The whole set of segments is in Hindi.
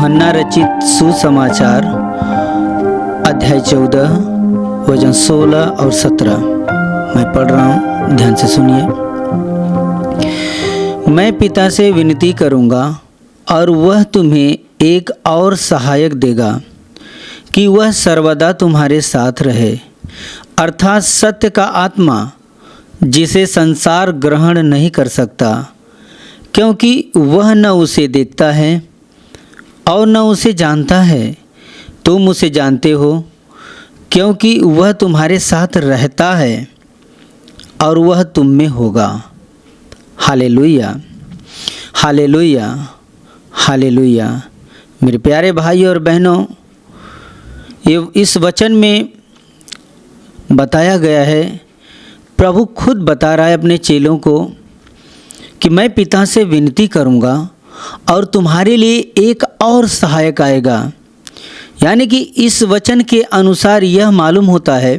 यूहन्ना रचित सुसमाचार अध्याय 14 वचन 16 और 17 मैं पढ़ रहा हूँ, ध्यान से सुनिए। मैं पिता से विनती करूँगा और वह तुम्हें एक और सहायक देगा कि वह सर्वदा तुम्हारे साथ रहे, अर्थात सत्य का आत्मा, जिसे संसार ग्रहण नहीं कर सकता, क्योंकि वह न उसे देखता है और न उसे जानता है। तुम उसे जानते हो क्योंकि वह तुम्हारे साथ रहता है और वह तुम में होगा। Hallelujah, hallelujah, hallelujah. मेरे प्यारे भाई और बहनों, ये इस वचन में बताया गया है, प्रभु खुद बता रहा है अपने चेलों को कि मैं पिता से विनती करूंगा और तुम्हारे लिए एक और सहायक आएगा। यानी कि इस वचन के अनुसार यह मालूम होता है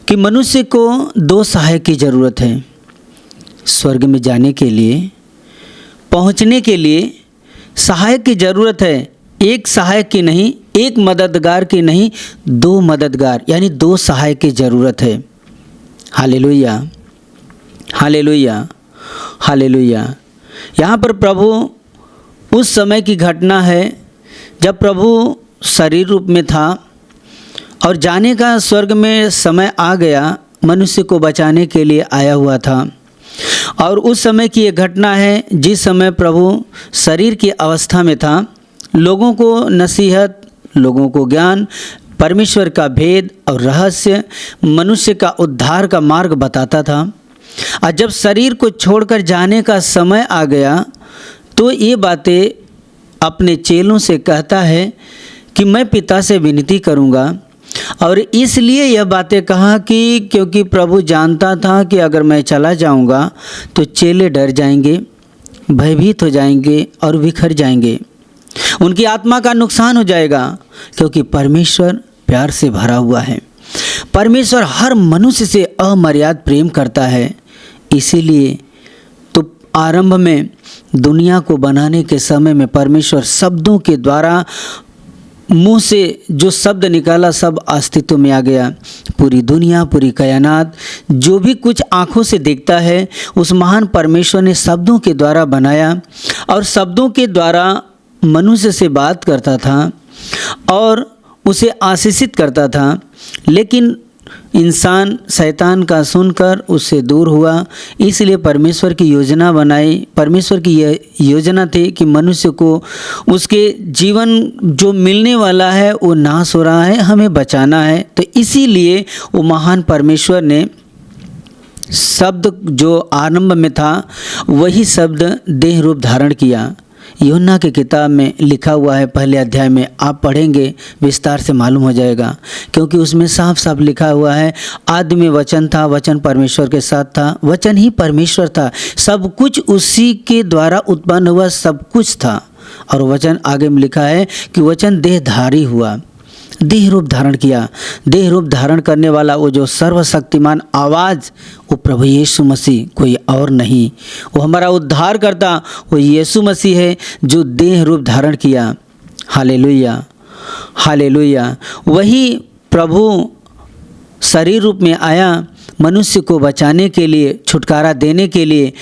कि मनुष्य को दो सहायक की ज़रूरत है। स्वर्ग में जाने के लिए, पहुंचने के लिए सहायक की ज़रूरत है। एक सहायक की नहीं, एक मददगार की नहीं, दो मददगार यानी दो सहायक की ज़रूरत है। Hallelujah, hallelujah, hallelujah. यहाँ पर प्रभु उस समय की घटना है जब प्रभु शरीर रूप में था और जाने का स्वर्ग में समय आ गया, मनुष्य को बचाने के लिए आया हुआ था। और उस समय की ये घटना है जिस समय प्रभु शरीर की अवस्था में था, लोगों को नसीहत, लोगों को ज्ञान, परमेश्वर का भेद और रहस्य, मनुष्य का उद्धार का मार्ग बताता था। और जब शरीर को छोड़कर जाने का समय आ गया तो ये बातें अपने चेलों से कहता है कि मैं पिता से विनती करूँगा। और इसलिए यह बातें कहा कि क्योंकि प्रभु जानता था कि अगर मैं चला जाऊँगा तो चेले डर जाएंगे, भयभीत हो जाएंगे और बिखर जाएंगे, उनकी आत्मा का नुकसान हो जाएगा, क्योंकि परमेश्वर प्यार से भरा हुआ है। परमेश्वर हर मनुष्य से अमर्याद प्रेम करता है। इसीलिए तो आरंभ में दुनिया को बनाने के समय में परमेश्वर शब्दों के द्वारा मुंह से जो शब्द निकाला सब अस्तित्व में आ गया। पूरी दुनिया, पूरी कायनात, जो भी कुछ आँखों से देखता है उस महान परमेश्वर ने शब्दों के द्वारा बनाया और शब्दों के द्वारा मनुष्य से बात करता था और उसे आशीषित करता था। लेकिन इंसान शैतान का सुनकर उससे दूर हुआ। इसलिए परमेश्वर की योजना बनाई। परमेश्वर की यह योजना थी कि मनुष्य को उसके जीवन जो मिलने वाला है वो नाश हो रहा है, हमें बचाना है। तो इसीलिए वो महान परमेश्वर ने शब्द जो आरंभ में था वही शब्द देह रूप धारण किया। यूहन्ना की किताब में लिखा हुआ है, पहले अध्याय में आप पढ़ेंगे विस्तार से मालूम हो जाएगा, क्योंकि उसमें साफ साफ लिखा हुआ है, आदि में वचन था, वचन परमेश्वर के साथ था, वचन ही परमेश्वर था, सब कुछ उसी के द्वारा उत्पन्न हुआ, सब कुछ था। और वचन आगे में लिखा है कि वचन देहधारी हुआ, देह रूप धारण किया। देह रूप धारण करने वाला वो जो सर्वशक्तिमान आवाज़, वो प्रभु यीशु मसीह, कोई और नहीं। वो हमारा उद्धार करता वो यीशु मसीह है जो देह रूप धारण किया। Hallelujah, hallelujah. वही प्रभु शरीर रूप में आया मनुष्य को बचाने के लिए, छुटकारा देने के लिए।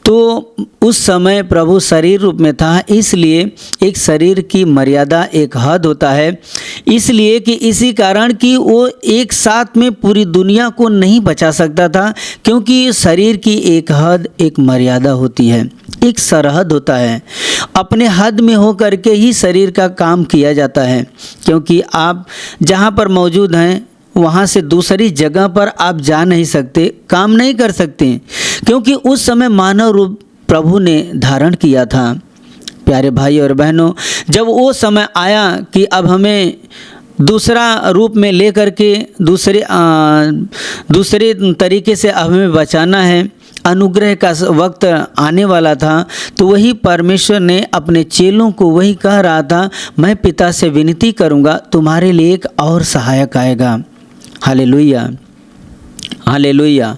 तो उस समय प्रभु शरीर रूप में था, इसलिए एक शरीर की मर्यादा, एक हद होता है। इसलिए कि इसी कारण कि वो एक साथ में पूरी दुनिया को नहीं बचा सकता था, क्योंकि शरीर की एक हद, एक मर्यादा होती है, एक सरहद होता है। अपने हद में हो करके ही शरीर का काम किया जाता है, क्योंकि आप जहाँ पर मौजूद हैं वहाँ से दूसरी जगह पर आप जा नहीं सकते, काम नहीं कर सकते, क्योंकि उस समय मानव रूप प्रभु ने धारण किया था। प्यारे भाई और बहनों, जब वो समय आया कि अब हमें दूसरा रूप में ले करके दूसरे तरीके से हमें बचाना है, अनुग्रह का वक्त आने वाला था, तो वही परमेश्वर ने अपने चेलों को वही कह रहा था, मैं पिता से विनती करूँगा, तुम्हारे लिए एक और सहायक आएगा। Hallelujah, hallelujah,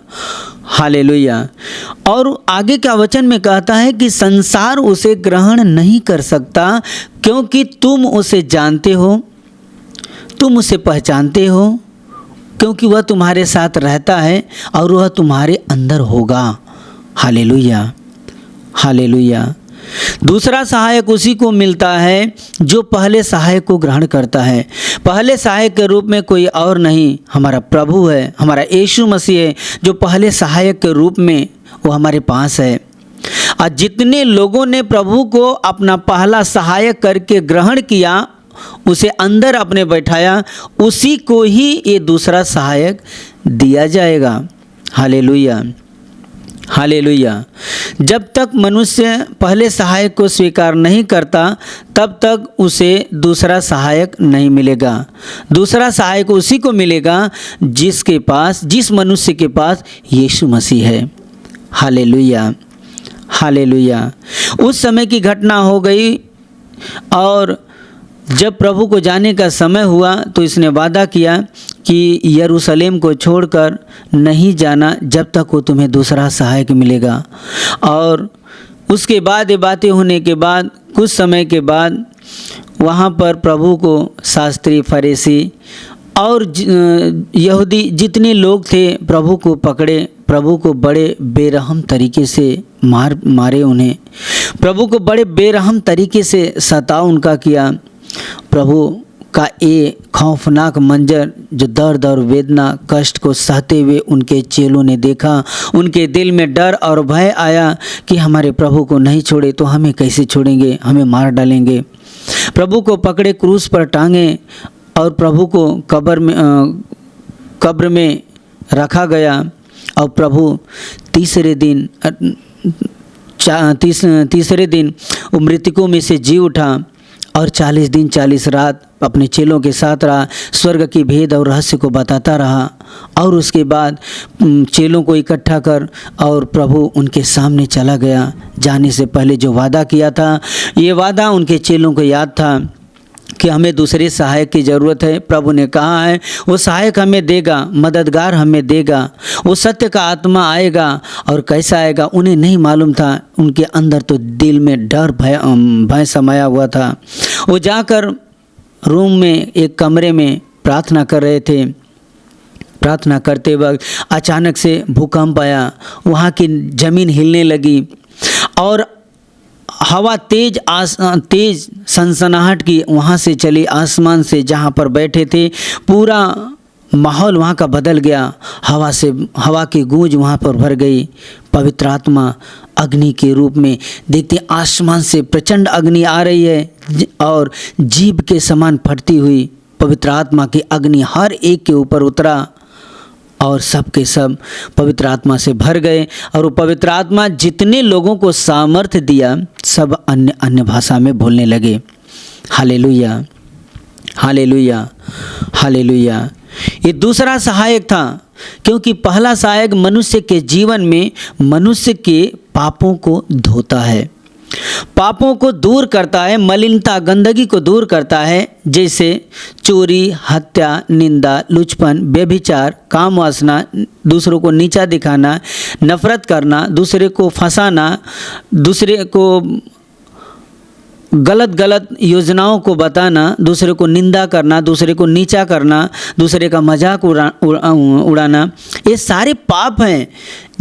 hallelujah. और आगे का वचन में कहता है कि संसार उसे ग्रहण नहीं कर सकता, क्योंकि तुम उसे जानते हो, तुम उसे पहचानते हो, क्योंकि वह तुम्हारे साथ रहता है और वह तुम्हारे अंदर होगा। Hallelujah, hallelujah. दूसरा सहायक उसी को मिलता है जो पहले सहायक को ग्रहण करता है। पहले सहायक के रूप में कोई और नहीं, हमारा प्रभु है, हमारा यीशु मसीह है, जो पहले सहायक के रूप में वो हमारे पास है। और जितने लोगों ने प्रभु को अपना पहला सहायक करके ग्रहण किया, उसे अंदर अपने बैठाया, उसी को ही ये दूसरा सहायक दिया जाएगा। Hallelujah, hallelujah. जब तक मनुष्य पहले सहायक को स्वीकार नहीं करता, तब तक उसे दूसरा सहायक नहीं मिलेगा। दूसरा सहायक उसी को मिलेगा जिस मनुष्य के पास यीशु मसीह है। Hallelujah, hallelujah. उस समय की घटना हो गई, और जब प्रभु को जाने का समय हुआ तो इसने वादा किया कि यरूशलेम को छोड़कर नहीं जाना जब तक वो तुम्हें दूसरा सहायक मिलेगा। और उसके बाद ये बातें होने के बाद कुछ समय के बाद वहाँ पर प्रभु को शास्त्री, फरीसी और यहूदी जितने लोग थे प्रभु को पकड़े, प्रभु को बड़े बेरहम तरीके से मारे उन्हें, प्रभु को बड़े बेरहम तरीके से सताव उनका किया। प्रभु का ये खौफनाक मंजर जो दर्द और वेदना कष्ट को सहते हुए उनके चेलों ने देखा, उनके दिल में डर और भय आया कि हमारे प्रभु को नहीं छोड़े तो हमें कैसे छोड़ेंगे, हमें मार डालेंगे। प्रभु को पकड़े, क्रूस पर टांगे और प्रभु को कब्र में रखा गया। और प्रभु तीसरे दिन वो मृतकों में से जी उठा और 40 दिन 40 रात अपने चेलों के साथ रहा, स्वर्ग की भेद और रहस्य को बताता रहा। और उसके बाद चेलों को इकट्ठा कर और प्रभु उनके सामने चला गया। जाने से पहले जो वादा किया था, ये वादा उनके चेलों को याद था कि हमें दूसरे सहायक की ज़रूरत है। प्रभु ने कहा है वो सहायक हमें देगा, मददगार हमें देगा, वो सत्य का आत्मा आएगा। और कैसा आएगा उन्हें नहीं मालूम था, उनके अंदर तो दिल में डर भय समाया हुआ था। वो जाकर रूम में एक कमरे में प्रार्थना कर रहे थे। प्रार्थना करते वक्त अचानक से भूकंप आया, वहाँ की ज़मीन हिलने लगी और हवा तेज सनसनाहट की वहाँ से चली। आसमान से जहाँ पर बैठे थे पूरा माहौल वहाँ का बदल गया। हवा की गूंज वहाँ पर भर गई। पवित्र आत्मा अग्नि के रूप में देखते आसमान से प्रचंड अग्नि आ रही है और जीभ के समान फटती हुई पवित्र आत्मा की अग्नि हर एक के ऊपर उतरा और सब के सब पवित्र आत्मा से भर गए। और वो पवित्र आत्मा जितने लोगों को सामर्थ्य दिया, सब अन्य भाषा में बोलने लगे। Hallelujah, hallelujah, hallelujah. ये दूसरा सहायक था, क्योंकि पहला सहायक मनुष्य के जीवन में मनुष्य के पापों को धोता है, पापों को दूर करता है, मलिनता गंदगी को दूर करता है, जैसे चोरी, हत्या, निंदा, लुचपन, व्यभिचार, काम वासना, दूसरों को नीचा दिखाना, नफरत करना, दूसरे को फंसाना, दूसरे को गलत योजनाओं को बताना, दूसरे को निंदा करना, दूसरे को नीचा करना, दूसरे का मजाक उड़ाना, ये सारे पाप हैं।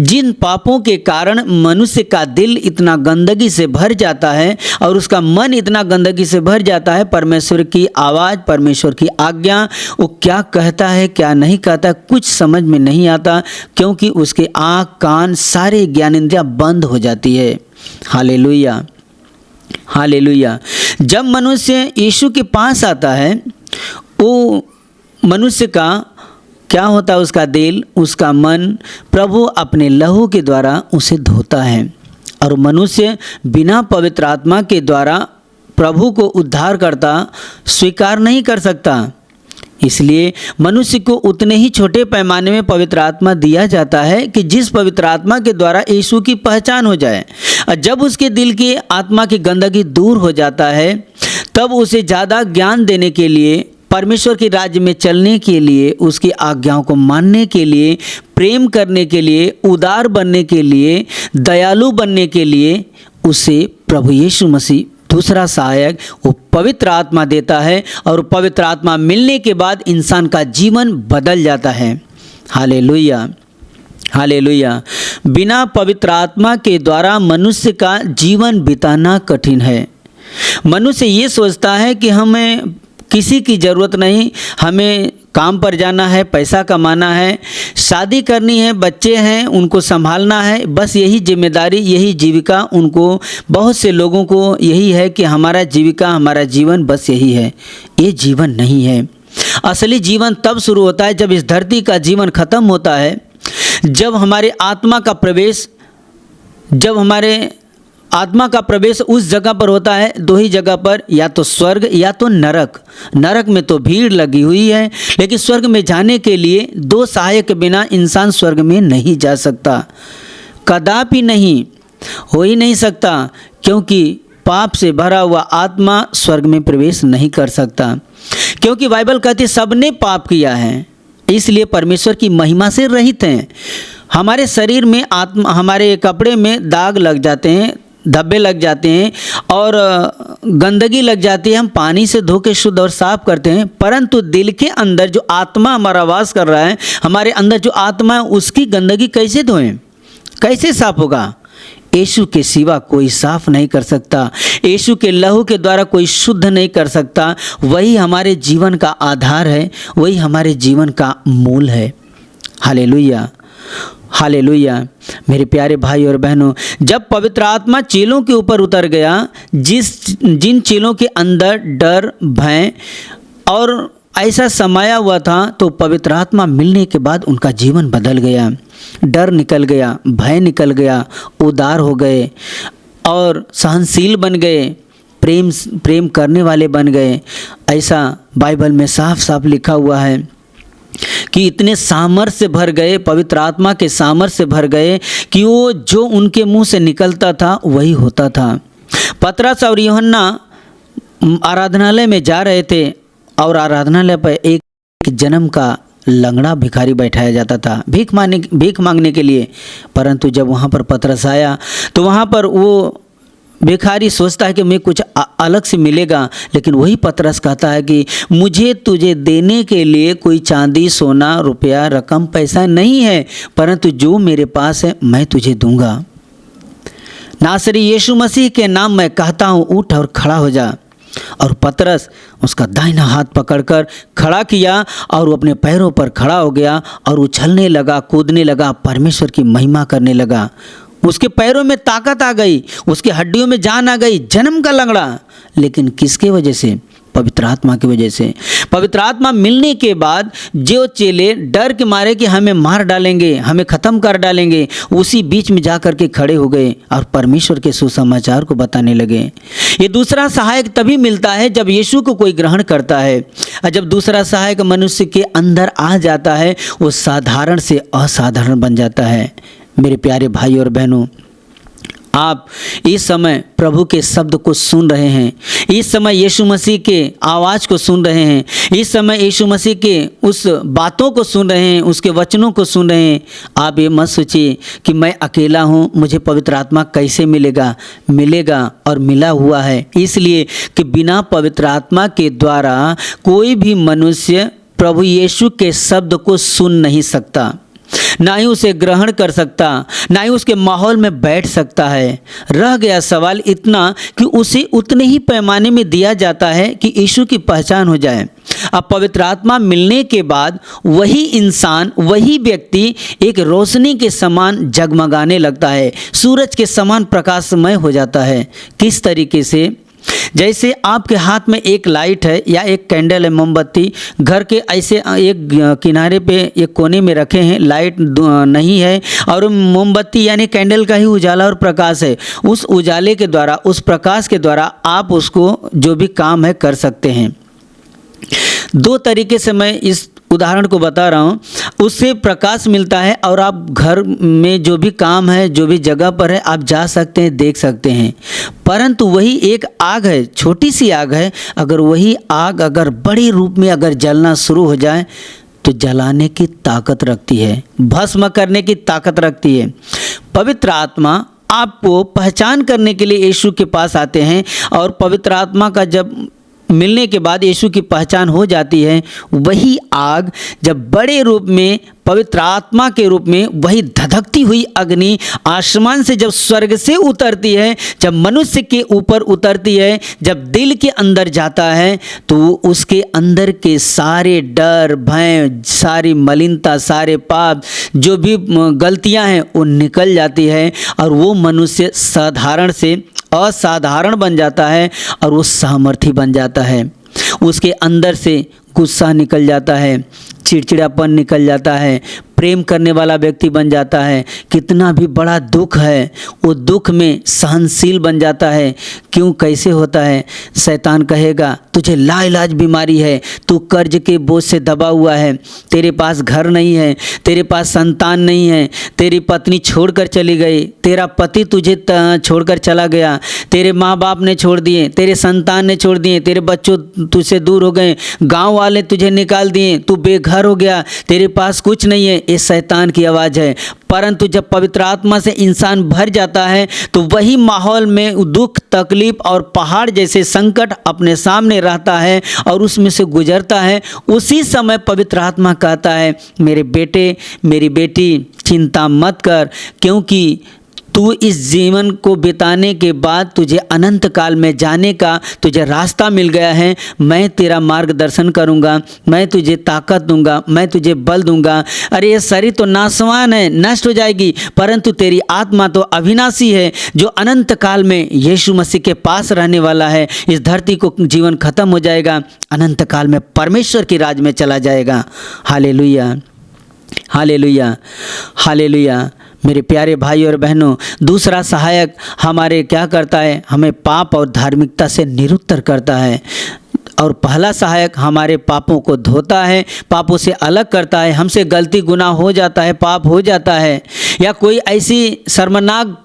जिन पापों के कारण मनुष्य का दिल इतना गंदगी से भर जाता है और उसका मन इतना गंदगी से भर जाता है, परमेश्वर की आवाज़, परमेश्वर की आज्ञा वो क्या कहता है क्या नहीं कहता कुछ समझ में नहीं आता, क्योंकि उसके आँख कान सारे ज्ञानेंद्रियाँ बंद हो जाती है। Hallelujah, hallelujah. जब मनुष्य यीशु के पास आता है, वो मनुष्य का क्या होता है, उसका दिल, उसका मन प्रभु अपने लहू के द्वारा उसे धोता है। और मनुष्य बिना पवित्र आत्मा के द्वारा प्रभु को उद्धार करता स्वीकार नहीं कर सकता। इसलिए मनुष्य को उतने ही छोटे पैमाने में पवित्र आत्मा दिया जाता है कि जिस पवित्र आत्मा के द्वारा यीशु की पहचान हो जाए। और जब उसके दिल की आत्मा की गंदगी दूर हो जाता है, तब उसे ज़्यादा ज्ञान देने के लिए परमेश्वर के राज्य में चलने के लिए, उसकी आज्ञाओं को मानने के लिए, प्रेम करने के लिए, उदार बनने के लिए, दयालु बनने के लिए उसे प्रभु यीशु मसीह दूसरा सहायक वो पवित्र आत्मा देता है। और पवित्र आत्मा मिलने के बाद इंसान का जीवन बदल जाता है। Hallelujah, hallelujah. बिना पवित्र आत्मा के द्वारा मनुष्य का जीवन बिताना कठिन है। मनुष्य ये सोचता है कि हमें किसी की ज़रूरत नहीं, हमें काम पर जाना है, पैसा कमाना है, शादी करनी है, बच्चे हैं उनको संभालना है, बस यही जिम्मेदारी, यही जीविका उनको, बहुत से लोगों को यही है कि हमारा जीविका, हमारा जीवन बस यही है। ये जीवन नहीं है। असली जीवन तब शुरू होता है जब इस धरती का जीवन खत्म होता है, जब हमारे आत्मा का प्रवेश उस जगह पर होता है। दो ही जगह पर, या तो स्वर्ग या तो नरक। नरक में तो भीड़ लगी हुई है, लेकिन स्वर्ग में जाने के लिए दो सहायक के बिना इंसान स्वर्ग में नहीं जा सकता, कदापि नहीं, हो ही नहीं सकता, क्योंकि पाप से भरा हुआ आत्मा स्वर्ग में प्रवेश नहीं कर सकता। क्योंकि बाइबल कहती है सबने पाप किया है, इसलिए परमेश्वर की महिमा से रहित हैं। हमारे शरीर में हमारे कपड़े में दाग लग जाते हैं, धब्बे लग जाते हैं और गंदगी लग जाती है। हम पानी से धो के शुद्ध और साफ करते हैं, परंतु दिल के अंदर जो आत्मा हमारा वास कर रहा है, हमारे अंदर जो आत्मा है, उसकी गंदगी कैसे धोएं, कैसे साफ होगा? यीशु के सिवा कोई साफ नहीं कर सकता। यीशु के लहू के द्वारा कोई शुद्ध नहीं कर सकता। वही हमारे जीवन का आधार है, वही हमारे जीवन का मूल है। Hallelujah, hallelujah. मेरे प्यारे भाई और बहनों, जब पवित्र आत्मा चेलों के ऊपर उतर गया, जिन चेलों के अंदर डर, भय और ऐसा समाया हुआ था, तो पवित्र आत्मा मिलने के बाद उनका जीवन बदल गया। डर निकल गया, भय निकल गया, उदार हो गए और सहनशील बन गए, प्रेम करने वाले बन गए। ऐसा बाइबल में साफ साफ लिखा हुआ है कि इतने सामर्थ्य से भर गए, पवित्र आत्मा के सामर्थ्य से भर गए कि वो जो उनके मुंह से निकलता था वही होता था। पतरस और यूहन्ना आराधनालय में जा रहे थे और आराधनालय पर एक जन्म का लंगड़ा भिखारी बैठाया जाता था भीख मांगने के लिए। परंतु जब वहाँ पर पतरस आया तो वहाँ पर वो भिखारी सोचता है कि मैं कुछ अलग से मिलेगा, लेकिन वही पतरस कहता है कि मुझे तुझे देने के लिए कोई चांदी, सोना, रुपया, रकम, पैसा नहीं है, परंतु जो मेरे पास है मैं तुझे दूंगा। नासरी यीशु मसीह के नाम मैं कहता हूँ, उठ और खड़ा हो जा। और पतरस उसका दाहिना हाथ पकड़कर खड़ा किया और वो अपने पैरों पर खड़ा हो गया और उछलने लगा, कूदने लगा, परमेश्वर की महिमा करने लगा। उसके पैरों में ताकत आ गई, उसकी हड्डियों में जान आ गई, जन्म का लंगड़ा। लेकिन किसके वजह से? पवित्र आत्मा की वजह से। पवित्र आत्मा मिलने के बाद जो चेले डर के मारे कि हमें मार डालेंगे, हमें ख़त्म कर डालेंगे, उसी बीच में जा कर के खड़े हो गए और परमेश्वर के सुसमाचार को बताने लगे। ये दूसरा सहायक तभी मिलता है जब यीशु को कोई ग्रहण करता है। और जब दूसरा सहायक मनुष्य के अंदर आ जाता है, वो साधारण से असाधारण बन जाता है। मेरे प्यारे भाई और बहनों, आप इस समय प्रभु के शब्द को सुन रहे हैं, इस समय यीशु मसीह के आवाज़ को सुन रहे हैं, इस समय यीशु मसीह के उस बातों को सुन रहे हैं, उसके वचनों को सुन रहे हैं। आप ये मत सोचिए कि मैं अकेला हूँ, मुझे पवित्र आत्मा कैसे मिलेगा। मिलेगा और मिला हुआ है, इसलिए कि बिना पवित्र आत्मा के द्वारा कोई भी मनुष्य प्रभु यीशु के शब्द को सुन नहीं सकता, ना ही उसे ग्रहण कर सकता, ना ही उसके माहौल में बैठ सकता है। रह गया सवाल इतना कि उसे उतने ही पैमाने में दिया जाता है कि यीशु की पहचान हो जाए। अब पवित्र आत्मा मिलने के बाद वही इंसान, वही व्यक्ति एक रोशनी के समान जगमगाने लगता है, सूरज के समान प्रकाशमय हो जाता है। किस तरीके से? जैसे आपके हाथ में एक लाइट है या एक कैंडल है, मोमबत्ती, घर के ऐसे एक किनारे पे एक कोने में रखे हैं, लाइट नहीं है और मोमबत्ती यानी कैंडल का ही उजाला और प्रकाश है। उस उजाले के द्वारा, उस प्रकाश के द्वारा आप उसको जो भी काम है कर सकते हैं। दो तरीके से मैं इस उदाहरण को बता रहा हूँ, उससे प्रकाश मिलता है और आप घर में जो भी काम है, जो भी जगह पर है, आप जा सकते हैं, देख सकते हैं। परंतु वही एक आग है, छोटी सी आग है, अगर वही आग अगर बड़े रूप में अगर जलना शुरू हो जाए तो जलाने की ताकत रखती है, भस्म करने की ताकत रखती है। पवित्र आत्मा आपको पहचान करने के लिए यीशु के पास आते हैं, और पवित्र आत्मा का जब मिलने के बाद यीशु की पहचान हो जाती है, वही आग जब बड़े रूप में पवित्र आत्मा के रूप में वही धधकती हुई अग्नि आसमान से जब स्वर्ग से उतरती है, जब मनुष्य के ऊपर उतरती है, जब दिल के अंदर जाता है, तो उसके अंदर के सारे डर भय, सारी मलिनता, सारे पाप, जो भी गलतियां हैं वो निकल जाती है, और वो मनुष्य साधारण से असाधारण बन जाता है, और वो सामर्थी बन जाता है। उसके अंदर से गुस्सा निकल जाता है, चिड़चिड़ापन निकल जाता है, प्रेम करने वाला व्यक्ति बन जाता है। कितना भी बड़ा दुख है, वो दुख में सहनशील बन जाता है। क्यों, कैसे होता है? शैतान कहेगा तुझे लाइलाज बीमारी है, तू कर्ज के बोझ से दबा हुआ है, तेरे पास घर नहीं है, तेरे पास संतान नहीं है, तेरी पत्नी छोड़कर चली गई, तेरा पति तुझे छोड़कर चला गया, तेरे माँ बाप ने छोड़ दिए, तेरे संतान ने छोड़ दिए, तेरे बच्चों तुझसे दूर हो गए, गाँव वाले तुझे निकाल दिए, तू बेघर हो गया, तेरे पास कुछ नहीं है। ये शैतान की आवाज़ है। परंतु जब पवित्र आत्मा से इंसान भर जाता है तो वही माहौल में दुख, तकलीफ और पहाड़ जैसे संकट अपने सामने रहता है और उसमें से गुजरता है। उसी समय पवित्र आत्मा कहता है, मेरे बेटे, मेरी बेटी, चिंता मत कर, क्योंकि तू इस जीवन को बिताने के बाद तुझे अनंत काल में जाने का तुझे रास्ता मिल गया है। मैं तेरा मार्गदर्शन करूँगा, मैं तुझे ताकत दूंगा, मैं तुझे बल दूंगा। अरे ये शरीर तो नाशवान है, नष्ट हो जाएगी, परंतु तेरी आत्मा तो अविनाशी है, जो अनंत काल में यीशु मसीह के पास रहने वाला है। इस धरती को जीवन खत्म हो जाएगा, अनंत काल में परमेश्वर के राज में चला जाएगा। Hallelujah, hallelujah, hallelujah. मेरे प्यारे भाई और बहनों, दूसरा सहायक हमारे क्या करता है? हमें पाप और धार्मिकता से निरुत्तर करता है। और पहला सहायक हमारे पापों को धोता है, पापों से अलग करता है। हमसे गलती गुनाह हो जाता है, पाप हो जाता है, या कोई ऐसी शर्मनाक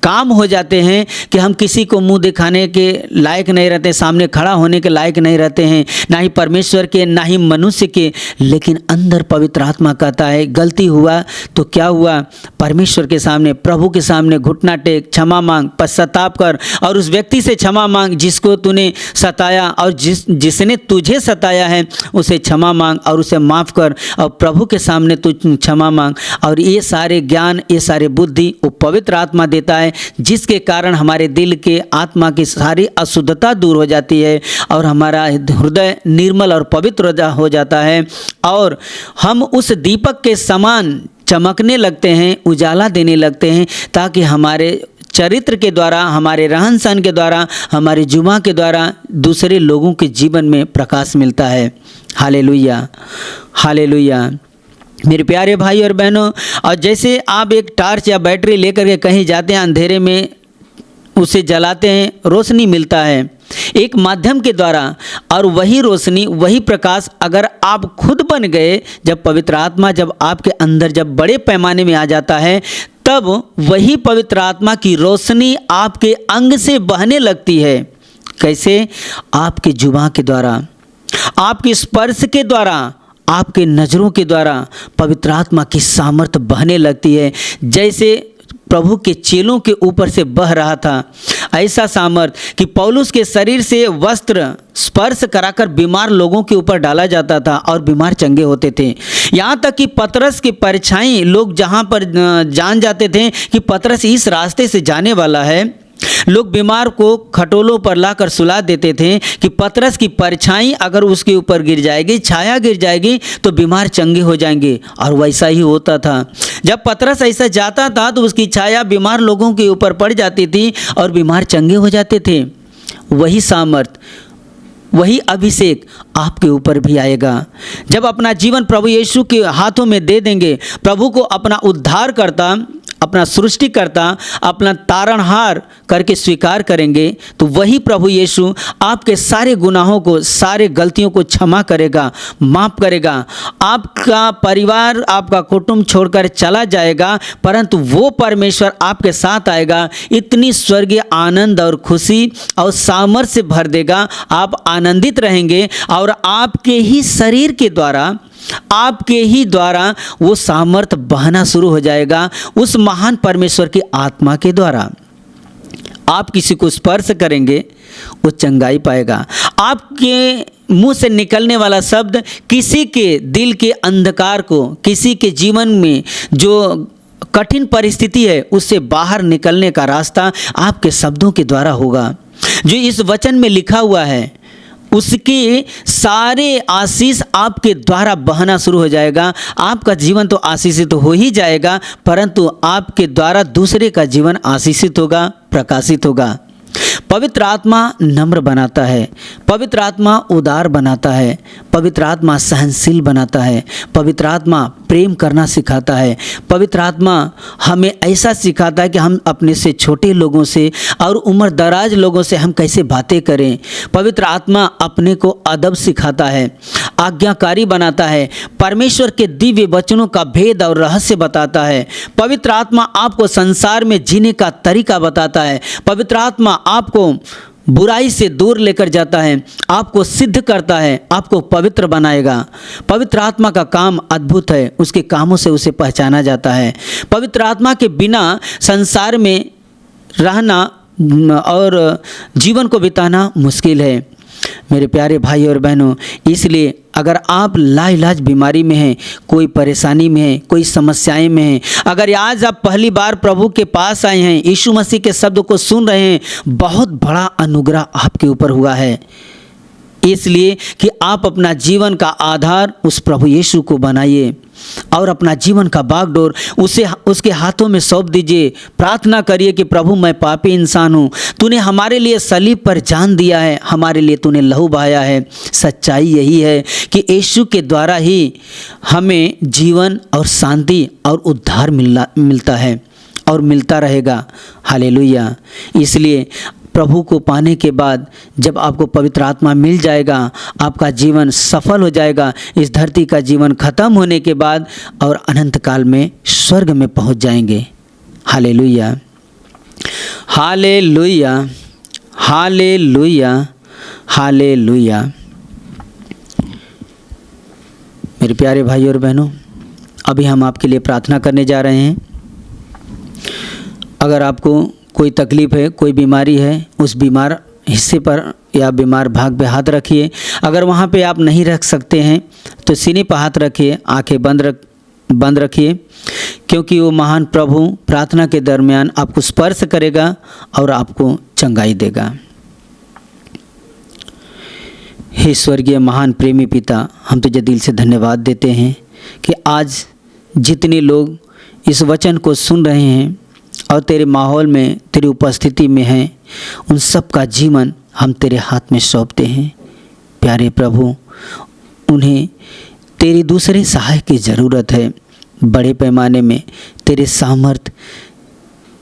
काम हो जाते हैं कि हम किसी को मुंह दिखाने के लायक नहीं रहते, सामने खड़ा होने के लायक नहीं रहते हैं, ना ही परमेश्वर के, ना ही मनुष्य के। लेकिन अंदर पवित्र आत्मा कहता है, गलती हुआ तो क्या हुआ, परमेश्वर के सामने, प्रभु के सामने घुटना टेक, क्षमा मांग, पश्चाताप कर, और उस व्यक्ति से क्षमा मांग जिसको तूने सताया, और जिसने तुझे सताया है उसे क्षमा मांग और उसे माफ़ कर, और प्रभु के सामने तू क्षमा मांग। और ये सारे ज्ञान, ये सारे बुद्धि वो पवित्र आत्मा देता है, जिसके कारण हमारे दिल के, आत्मा की सारी अशुद्धता दूर हो जाती है और हमारा हृदय निर्मल और पवित्र हो जाता है, और हम उस दीपक के समान चमकने लगते हैं, उजाला देने लगते हैं, ताकि हमारे चरित्र के द्वारा, हमारे रहन सहन के द्वारा, हमारे जुमा के द्वारा दूसरे लोगों के जीवन में प्रकाश मिलता है। Hallelujah, hallelujah. मेरे प्यारे भाई और बहनों, और जैसे आप एक टार्च या बैटरी लेकर के कहीं जाते हैं, अंधेरे में उसे जलाते हैं, रोशनी मिलता है एक माध्यम के द्वारा, और वही रोशनी, वही प्रकाश अगर आप खुद बन गए, जब पवित्र आत्मा जब आपके अंदर जब बड़े पैमाने में आ जाता है, तब वही पवित्र आत्मा की रोशनी आपके अंग से बहने लगती है। कैसे? आपके जुबान के द्वारा, आपके स्पर्श के द्वारा, आपके नज़रों के द्वारा पवित्र आत्मा की सामर्थ बहने लगती है, जैसे प्रभु के चेलों के ऊपर से बह रहा था। ऐसा सामर्थ कि पौलुस के शरीर से वस्त्र स्पर्श कराकर बीमार लोगों के ऊपर डाला जाता था और बीमार चंगे होते थे। यहाँ तक कि पतरस की परछाई, लोग जहाँ पर जान जाते थे कि पतरस इस रास्ते से जाने वाला है, लोग बीमार को खटोलों पर लाकर सुला देते थे कि पतरस की परछाई अगर उसके ऊपर गिर जाएगी, छाया गिर जाएगी, तो बीमार चंगे हो जाएंगे। और वैसा ही होता था। जब पतरस ऐसा जाता था तो उसकी छाया बीमार लोगों के ऊपर पड़ जाती थी और बीमार चंगे हो जाते थे। वही सामर्थ, वही अभिषेक आपके ऊपर भी आएगा। जब अपना जीवन प्रभु यीशु के हाथों में दे देंगे, प्रभु को अपना उद्धारकर्ता, अपना सृष्टिकर्ता, अपना तारणहार करके स्वीकार करेंगे, तो वही प्रभु यीशु आपके सारे गुनाहों को, सारे गलतियों को क्षमा करेगा, माफ़ करेगा। आपका परिवार, आपका कुटुंब छोड़कर चला जाएगा, परंतु वो परमेश्वर आपके साथ आएगा। इतनी स्वर्गीय आनंद और खुशी और सामर्थ्य से भर देगा। आप आनंदित रहेंगे और आपके ही शरीर के द्वारा, आपके ही द्वारा वो सामर्थ बहना शुरू हो जाएगा उस महान परमेश्वर की आत्मा के द्वारा। आप किसी को स्पर्श करेंगे, वो चंगाई पाएगा। आपके मुंह से निकलने वाला शब्द किसी के दिल के अंधकार को, किसी के जीवन में जो कठिन परिस्थिति है, उससे बाहर निकलने का रास्ता आपके शब्दों के द्वारा होगा। जो इस वचन में लिखा हुआ है, उसकी सारे आशीष आपके द्वारा बहना शुरू हो जाएगा। आपका जीवन तो आशीषित हो ही जाएगा, परंतु आपके द्वारा दूसरे का जीवन आशीषित होगा, प्रकाशित होगा। पवित्र आत्मा नम्र बनाता है, पवित्र आत्मा उदार बनाता है, पवित्र आत्मा सहनशील बनाता है, पवित्र आत्मा प्रेम करना सिखाता है, पवित्र आत्मा हमें ऐसा सिखाता है कि हम अपने से छोटे लोगों से और उम्र दराज लोगों से हम कैसे बातें करें। पवित्र आत्मा अपने को अदब सिखाता है, आज्ञाकारी बनाता है, परमेश्वर के दिव्य वचनों का भेद और रहस्य बताता है। पवित्र आत्मा आपको संसार में जीने का तरीका बताता है। पवित्र आत्मा आपको बुराई से दूर लेकर जाता है, आपको सिद्ध करता है, आपको पवित्र बनाएगा। पवित्र आत्मा का काम अद्भुत है, उसके कामों से उसे पहचाना जाता है। पवित्र आत्मा के बिना संसार में रहना और जीवन को बिताना मुश्किल है। मेरे प्यारे भाई और बहनों, इसलिए अगर आप लाइलाज बीमारी में हैं, कोई परेशानी में हैं, कोई समस्याएं में हैं, अगर आज आप पहली बार प्रभु के पास आए हैं, यीशु मसीह के शब्द को सुन रहे हैं, बहुत बड़ा अनुग्रह आपके ऊपर हुआ है। इसलिए कि आप अपना जीवन का आधार उस प्रभु यीशु को बनाइए और अपना जीवन का बागडोर उसके हाथों में सौंप दीजिए। प्रार्थना करिए कि प्रभु, मैं पापी इंसान हूँ, तूने हमारे लिए सलीब पर जान दिया है, हमारे लिए तूने लहू बहाया है। सच्चाई यही है कि यीशु के द्वारा ही हमें जीवन और शांति और उद्धार मिलता है और मिलता रहेगा। हालेलुया। इसलिए प्रभु को पाने के बाद जब आपको पवित्र आत्मा मिल जाएगा, आपका जीवन सफल हो जाएगा। इस धरती का जीवन खत्म होने के बाद और अनंत काल में स्वर्ग में पहुंच जाएंगे। Hallelujah, hallelujah, hallelujah, hallelujah. मेरे प्यारे भाई और बहनों, अभी हम आपके लिए प्रार्थना करने जा रहे हैं। अगर आपको कोई तकलीफ़ है, कोई बीमारी है, उस बीमार हिस्से पर या बीमार भाग पे हाथ रखिए। अगर वहाँ पे आप नहीं रख सकते हैं तो सीने पर हाथ रखिए, आंखें बंद रखिए, क्योंकि वो महान प्रभु प्रार्थना के दरमियान आपको स्पर्श करेगा और आपको चंगाई देगा। हे स्वर्गीय महान प्रेमी पिता, हम तुझे दिल से धन्यवाद देते हैं कि आज जितने लोग इस वचन को सुन रहे हैं और तेरे माहौल में, तेरी उपस्थिति में हैं, उन सब का जीवन हम तेरे हाथ में सौंपते हैं। प्यारे प्रभु, उन्हें तेरी दूसरे सहायक की ज़रूरत है। बड़े पैमाने में तेरे सामर्थ,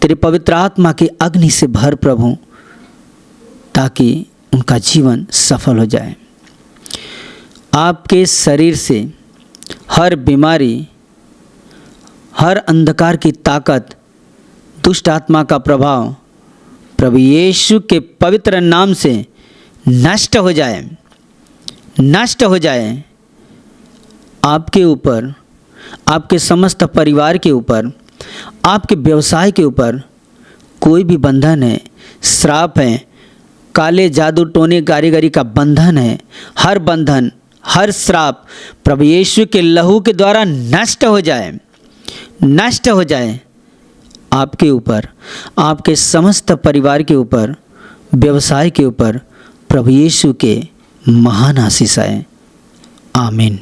तेरे पवित्र आत्मा की अग्नि से भर प्रभु, ताकि उनका जीवन सफल हो जाए। आपके शरीर से हर बीमारी, हर अंधकार की ताकत, दुष्ट आत्मा का प्रभाव प्रभु यीशु के पवित्र नाम से नष्ट हो जाए, नष्ट हो जाए। आपके ऊपर, आपके समस्त परिवार के ऊपर, आपके व्यवसाय के ऊपर कोई भी बंधन है, श्राप है, काले जादू टोने कारीगरी का बंधन है, हर बंधन, हर श्राप प्रभु यीशु के लहू के द्वारा नष्ट हो जाए, नष्ट हो जाए। आपके ऊपर, आपके समस्त परिवार के ऊपर, व्यवसाय के ऊपर प्रभु यीशु के महान आशीष आए। आमीन।